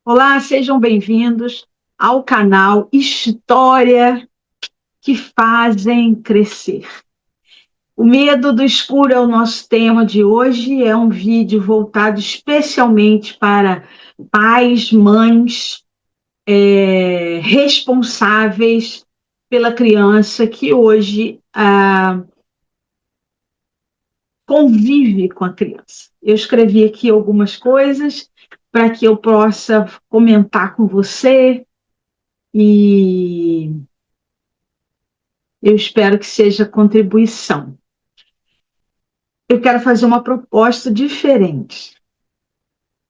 Olá, sejam bem-vindos ao canal História que Fazem Crescer. O medo do escuro é o nosso tema de hoje. É um vídeo voltado especialmente para pais, mães, responsáveis pela criança que hoje convive com a criança. Eu escrevi aqui algumas coisas para que eu possa comentar com você e eu espero que seja contribuição. Eu quero fazer uma proposta diferente.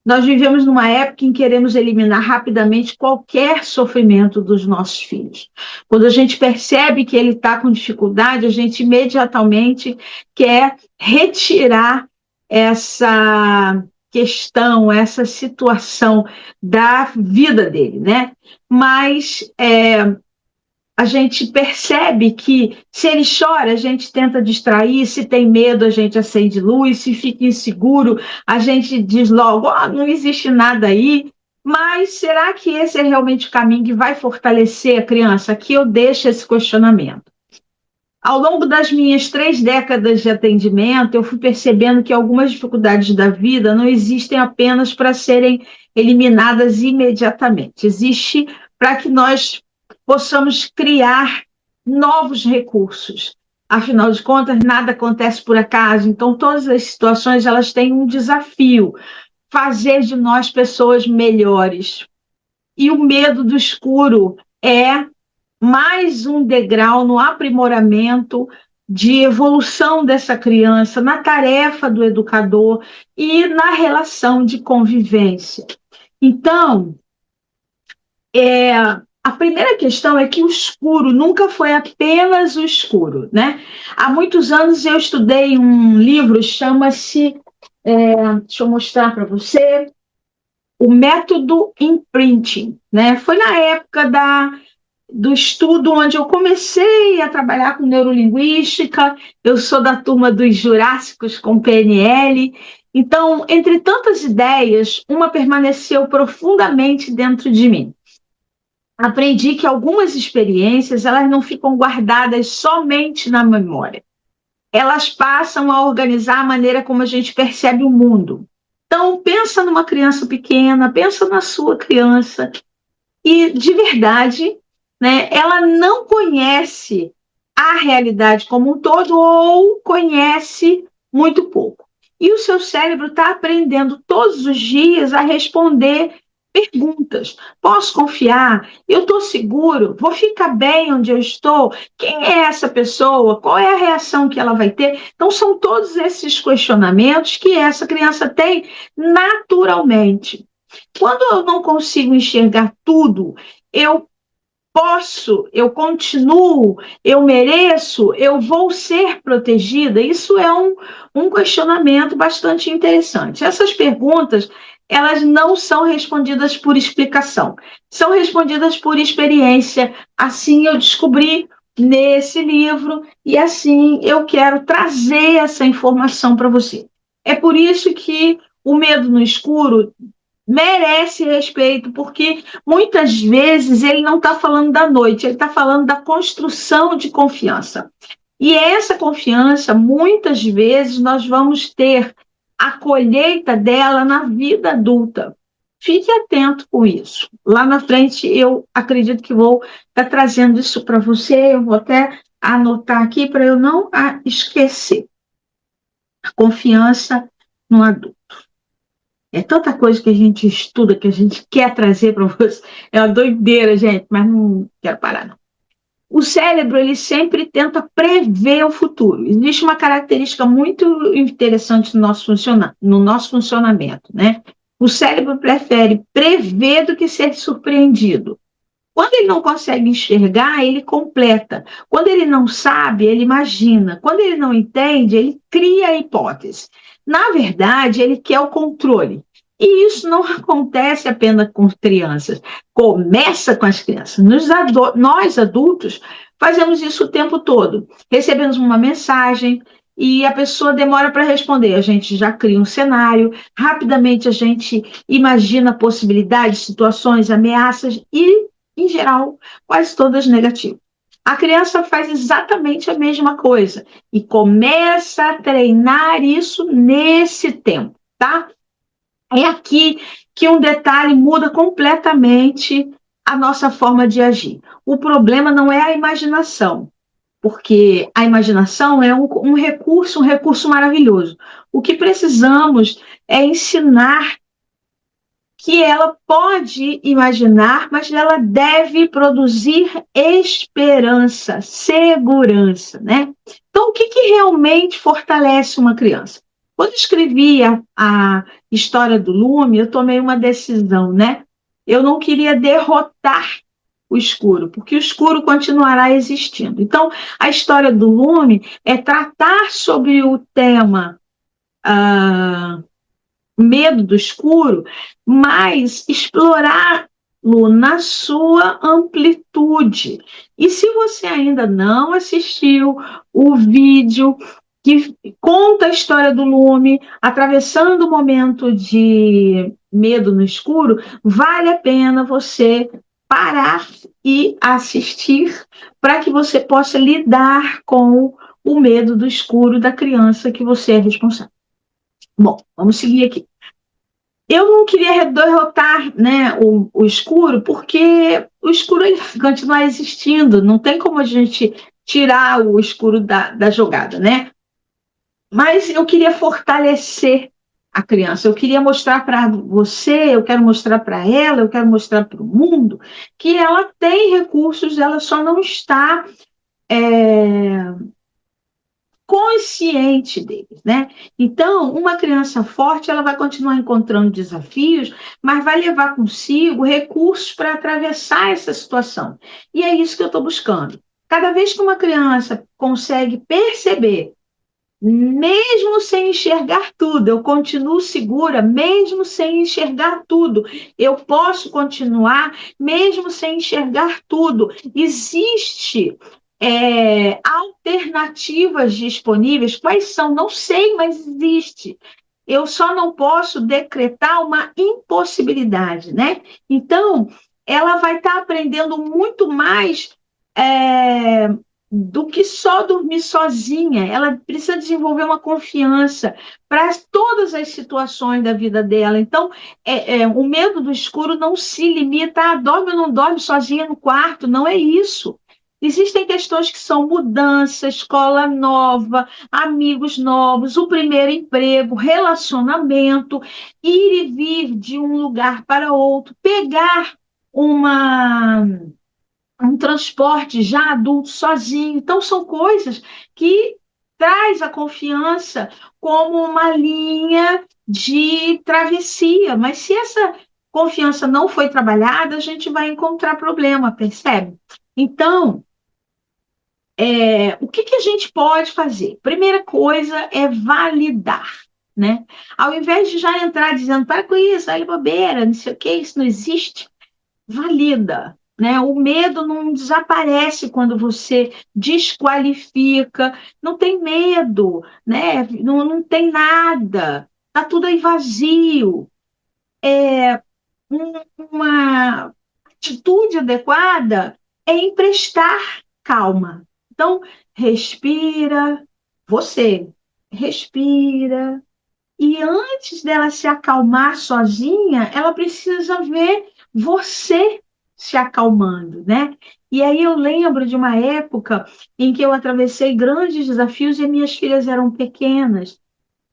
Nós vivemos numa época em que queremos eliminar rapidamente qualquer sofrimento dos nossos filhos. Quando a gente percebe que ele está com dificuldade, a gente imediatamente quer retirar essa questão, essa situação da vida dele, né? Mas a gente percebe que se ele chora, a gente tenta distrair, se tem medo, a gente acende luz, se fica inseguro, a gente diz logo, não existe nada aí, mas será que esse é realmente o caminho que vai fortalecer a criança? Aqui eu deixo esse questionamento. Ao longo das minhas 3 décadas de atendimento, eu fui percebendo que algumas dificuldades da vida não existem apenas para serem eliminadas imediatamente. Existe para que nós possamos criar novos recursos. Afinal de contas, nada acontece por acaso, então todas as situações elas têm um desafio, fazer de nós pessoas melhores. E o medo do escuro é mais um degrau no aprimoramento de evolução dessa criança, na tarefa do educador e na relação de convivência. Então, a primeira questão é que o escuro nunca foi apenas o escuro, né? Há muitos anos eu estudei um livro, chama-se, deixa eu mostrar para você, o método imprinting, né? Foi na época do estudo onde eu comecei a trabalhar com neurolinguística. Eu sou da turma dos Jurássicos com PNL. Então, entre tantas ideias, uma permaneceu profundamente dentro de mim. Aprendi que algumas experiências elas não ficam guardadas somente na memória. Elas passam a organizar a maneira como a gente percebe o mundo. Então, pensa numa criança pequena, pensa na sua criança, e, de verdade, né, ela não conhece a realidade como um todo ou conhece muito pouco. E o seu cérebro está aprendendo todos os dias a responder perguntas. Posso confiar? Eu estou seguro? Vou ficar bem onde eu estou? Quem é essa pessoa? Qual é a reação que ela vai ter? Então, são todos esses questionamentos que essa criança tem naturalmente. Quando eu não consigo enxergar tudo, eu posso, eu continuo, eu mereço, eu vou ser protegida? Isso é um questionamento bastante interessante. Essas perguntas, elas não são respondidas por explicação, são respondidas por experiência. Assim eu descobri nesse livro e assim eu quero trazer essa informação para você. É por isso que o medo no escuro merece respeito, porque muitas vezes ele não está falando da noite, ele está falando da construção de confiança. E essa confiança, muitas vezes, nós vamos ter a colheita dela na vida adulta. Fique atento com isso. Lá na frente, eu acredito que vou estar trazendo isso para você, eu vou até anotar aqui para eu não esquecer. A confiança no adulto. É tanta coisa que a gente estuda, que a gente quer trazer para você. É uma doideira, gente, mas não quero parar, não. O cérebro, ele sempre tenta prever o futuro. Existe uma característica muito interessante no nosso funcionamento, né? O cérebro prefere prever do que ser surpreendido. Quando ele não consegue enxergar, ele completa. Quando ele não sabe, ele imagina. Quando ele não entende, ele cria a hipótese. Na verdade, ele quer o controle. E isso não acontece apenas com crianças. Começa com as crianças. Nós, adultos, fazemos isso o tempo todo. Recebemos uma mensagem e a pessoa demora para responder. A gente já cria um cenário, rapidamente a gente imagina possibilidades, situações, ameaças e, em geral, quase todas negativas. A criança faz exatamente a mesma coisa e começa a treinar isso nesse tempo, tá? É aqui que um detalhe muda completamente a nossa forma de agir. O problema não é a imaginação, porque a imaginação é um recurso maravilhoso. O que precisamos é ensinar que ela pode imaginar, mas ela deve produzir esperança, segurança, né? Então, o que, que realmente fortalece uma criança? Quando eu escrevi a história do Lume, eu tomei uma decisão, né? Eu não queria derrotar o escuro, porque o escuro continuará existindo. Então, a história do Lume é tratar sobre o tema medo do escuro, mas explorá-lo na sua amplitude. E se você ainda não assistiu o vídeo que conta a história do Lume, atravessando o momento de medo no escuro, vale a pena você parar e assistir para que você possa lidar com o medo do escuro da criança que você é responsável. Bom, vamos seguir aqui. Eu não queria derrotar, né, o escuro, porque o escuro ele vai continuar existindo, não tem como a gente tirar o escuro da jogada, né? Mas eu queria fortalecer a criança, eu queria mostrar para você, eu quero mostrar para ela, eu quero mostrar para o mundo que ela tem recursos, ela só não está consciente deles, né? Então, uma criança forte, ela vai continuar encontrando desafios, mas vai levar consigo recursos para atravessar essa situação. E é isso que eu estou buscando. Cada vez que uma criança consegue perceber, mesmo sem enxergar tudo, eu continuo segura, mesmo sem enxergar tudo, eu posso continuar, mesmo sem enxergar tudo. Existe alternativas disponíveis. Quais são? Não sei, mas existe. Eu só não posso decretar uma impossibilidade, né? Então, ela vai estar aprendendo muito mais é, do que só dormir sozinha. Ela precisa desenvolver uma confiança para todas as situações da vida dela. Então, o medo do escuro não se limita a dorme ou não dorme sozinha no quarto. Não é isso. Existem questões que são mudança, escola nova, amigos novos, o primeiro emprego, relacionamento, ir e vir de um lugar para outro, pegar uma um transporte já adulto sozinho. Então, são coisas que traz a confiança como uma linha de travessia. Mas se essa confiança não foi trabalhada, a gente vai encontrar problema, percebe? Então, o que, que a gente pode fazer? Primeira coisa é validar. Né? Ao invés de já entrar dizendo, para com isso, aí bobeira, não sei o que, isso não existe, valida. Né? O medo não desaparece quando você desqualifica, não tem medo, né? Não tem nada, está tudo aí vazio. Uma atitude adequada é emprestar calma. Então, respira, você respira, e antes dela se acalmar sozinha, ela precisa ver você se acalmando, né? E aí eu lembro de uma época em que eu atravessei grandes desafios e minhas filhas eram pequenas.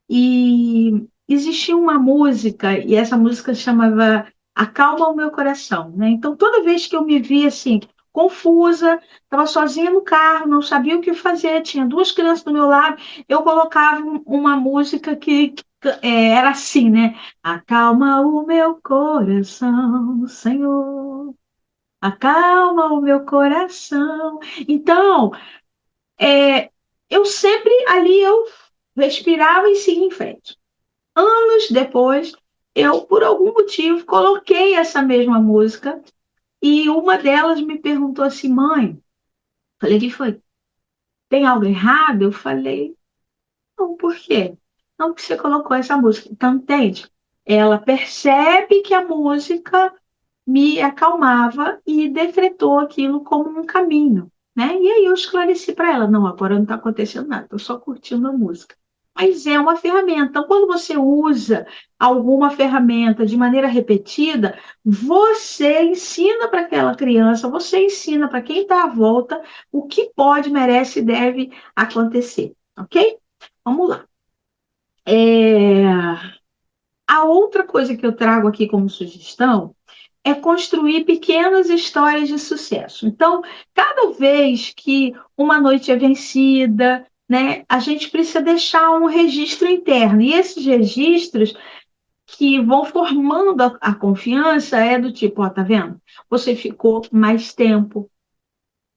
E existia uma música, e essa música chamava Acalma o Meu Coração, né? Então, toda vez que eu me via assim, confusa, estava sozinha no carro, não sabia o que fazer, tinha duas crianças do meu lado, eu colocava uma música que era assim, né? Acalma o meu coração, Senhor, acalma o meu coração. Então, eu sempre ali eu respirava e seguia em frente. Anos depois, eu, por algum motivo, coloquei essa mesma música e uma delas me perguntou assim, mãe, falei, o que foi? Tem algo errado? Eu falei, Não, por quê? Não, porque você colocou essa música. Então, entende? Ela percebe que a música me acalmava e decretou aquilo como um caminho, né? E aí eu esclareci para ela, não, agora não está acontecendo nada, estou só curtindo a música. Mas é uma ferramenta. Então, quando você usa alguma ferramenta de maneira repetida, você ensina para aquela criança, você ensina para quem está à volta o que pode, merece e deve acontecer, ok? Vamos lá. A outra coisa que eu trago aqui como sugestão é construir pequenas histórias de sucesso. Então, cada vez que uma noite é vencida, né, a gente precisa deixar um registro interno. E esses registros que vão formando a confiança é do tipo, ó, tá vendo? Você ficou mais tempo.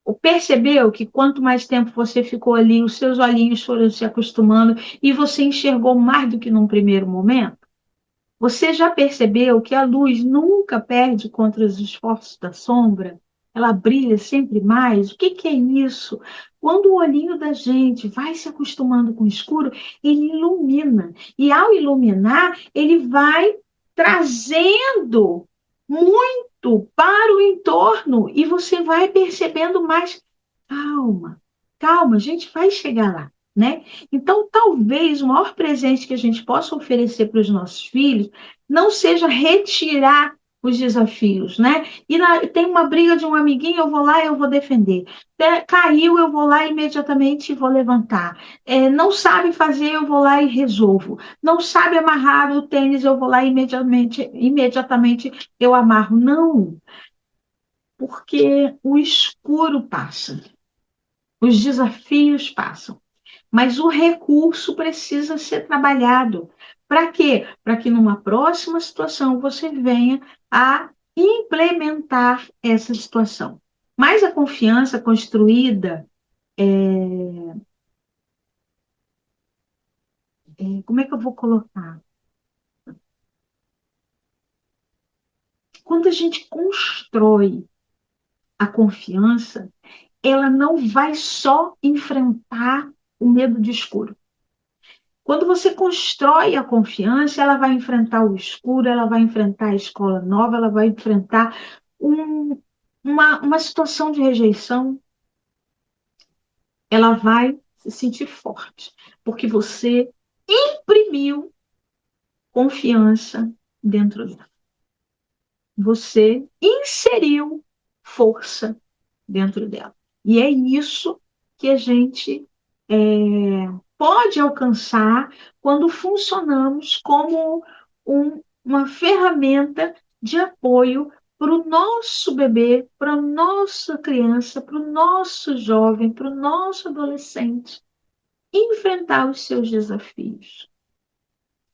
Ou percebeu que quanto mais tempo você ficou ali, os seus olhinhos foram se acostumando e você enxergou mais do que num primeiro momento? Você já percebeu que a luz nunca perde contra os esforços da sombra? Ela brilha sempre mais. O que que é isso? Quando o olhinho da gente vai se acostumando com o escuro, ele ilumina. E ao iluminar, ele vai trazendo muito para o entorno e você vai percebendo mais. Calma, calma, a gente vai chegar lá, né? Então, talvez o maior presente que a gente possa oferecer para os nossos filhos não seja retirar os desafios, né? Tem uma briga de um amiguinho, eu vou lá e eu vou defender. Caiu, eu vou lá imediatamente e vou levantar. Não sabe fazer, eu vou lá e resolvo. Não sabe amarrar o tênis, eu vou lá e imediatamente eu amarro. Não, porque o escuro passa, os desafios passam. Mas o recurso precisa ser trabalhado. Para quê? Para que numa próxima situação você venha a implementar essa situação. Mas a confiança construída, como é que eu vou colocar? Quando a gente constrói a confiança, ela não vai só enfrentar o medo de escuro. Quando você constrói a confiança, ela vai enfrentar o escuro, ela vai enfrentar a escola nova, ela vai enfrentar um- uma situação de rejeição, ela vai se sentir forte, porque você imprimiu confiança dentro dela. Você inseriu força dentro dela. E é isso que a gente é, pode alcançar quando funcionamos como uma ferramenta de apoio para o nosso bebê, para a nossa criança, para o nosso jovem, para o nosso adolescente enfrentar os seus desafios.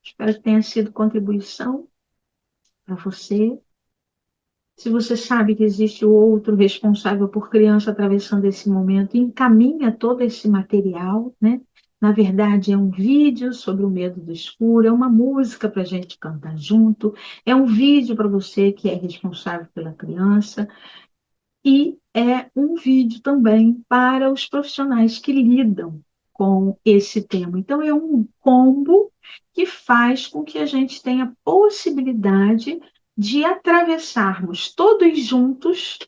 Espero que tenha sido contribuição para você. Se você sabe que existe o outro responsável por criança atravessando esse momento, encaminha todo esse material, né? Na verdade, é um vídeo sobre o medo do escuro, é uma música para a gente cantar junto, é um vídeo para você que é responsável pela criança, e é um vídeo também para os profissionais que lidam com esse tema. Então, é um combo que faz com que a gente tenha possibilidade de atravessarmos todos juntos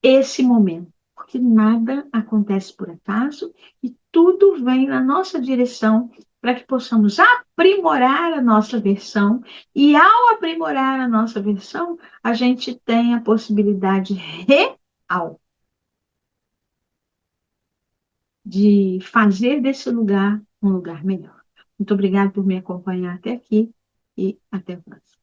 esse momento, porque nada acontece por acaso e tudo vem na nossa direção para que possamos aprimorar a nossa versão, e ao aprimorar a nossa versão, a gente tem a possibilidade real de fazer desse lugar um lugar melhor. Muito obrigada por me acompanhar até aqui e até a próxima.